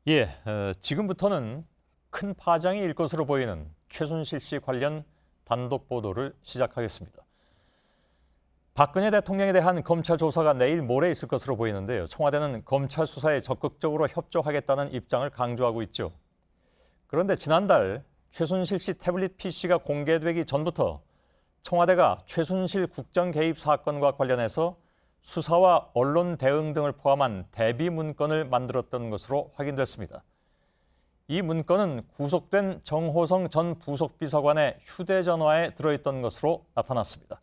예, 지금부터는 큰 파장이 일 것으로 보이는 최순실 씨 관련 단독 보도를 시작하겠습니다. 박근혜 대통령에 대한 검찰 조사가 내일 모레 있을 것으로 보이는데요. 청와대는 검찰 수사에 적극적으로 협조하겠다는 입장을 강조하고 있죠. 그런데 지난달 최순실 씨 태블릿 PC가 공개되기 전부터 청와대가 최순실 국정 개입 사건과 관련해서 수사와 언론 대응 등을 포함한 대비 문건을 만들었던 것으로 확인됐습니다. 이 문건은 구속된 정호성 전 부속비서관의 휴대전화에 들어있던 것으로 나타났습니다.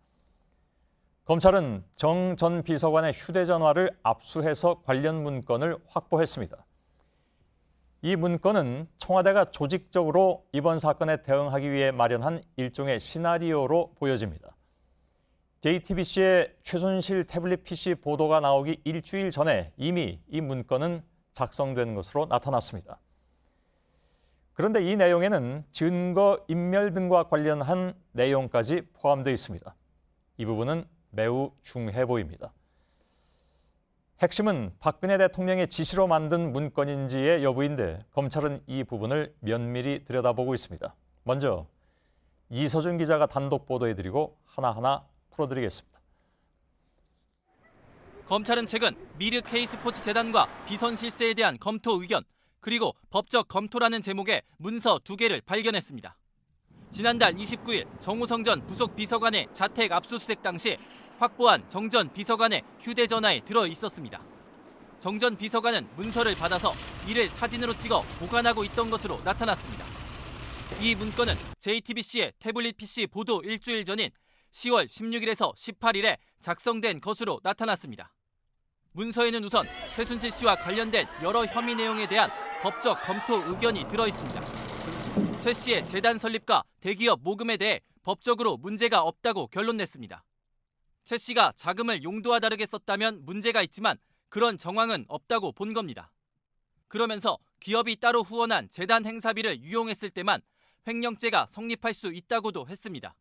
검찰은 정 전 비서관의 휴대전화를 압수해서 관련 문건을 확보했습니다. 이 문건은 청와대가 조직적으로 이번 사건에 대응하기 위해 마련한 일종의 시나리오로 보여집니다. JTBC의 최순실 태블릿 PC 보도가 나오기 일주일 전에 이미 이 문건은 작성된 것으로 나타났습니다. 그런데 이 내용에는 증거 인멸 등과 관련한 내용까지 포함되어 있습니다. 이 부분은 매우 중요해 보입니다. 핵심은 박근혜 대통령의 지시로 만든 문건인지의 여부인데 검찰은 이 부분을 면밀히 들여다보고 있습니다. 먼저 이서준 기자가 단독 보도해드리고 하나하나 풀어드리겠습니다. 검찰은 최근 미르 K스포츠 재단과 비선 실세에 대한 검토 의견 그리고 법적 검토라는 제목의 문서 2개를 발견했습니다. 지난달 29일 정호성 전 부속 비서관의 자택 압수수색 당시 확보한 정 전 비서관의 휴대전화에 들어 있었습니다. 정 전 비서관은 문서를 받아서 이를 사진으로 찍어 보관하고 있던 것으로 나타났습니다. 이 문건은 JTBC의 태블릿 PC 보도 일주일 전인 10월 16일에서 18일에 작성된 것으로 나타났습니다. 문서에는 우선 최순실 씨와 관련된 여러 혐의 내용에 대한 법적 검토 의견이 들어 있습니다. 최 씨의 재단 설립과 대기업 모금에 대해 법적으로 문제가 없다고 결론냈습니다. 최 씨가 자금을 용도와 다르게 썼다면 문제가 있지만 그런 정황은 없다고 본 겁니다. 그러면서 기업이 따로 후원한 재단 행사비를 유용했을 때만 횡령죄가 성립할 수 있다고도 했습니다.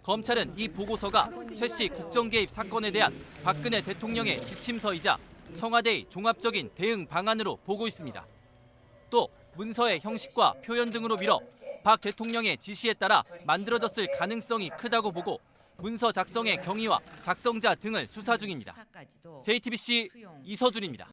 검찰은 이 보고서가 최 씨 국정 개입 사건에 대한 박근혜 대통령의 지침서이자 청와대의 종합적인 대응 방안으로 보고 있습니다. 또 문서의 형식과 표현 등으로 밀어 박 대통령의 지시에 따라 만들어졌을 가능성이 크다고 보고 문서 작성의 경위와 작성자 등을 수사 중입니다. JTBC 이서준입니다.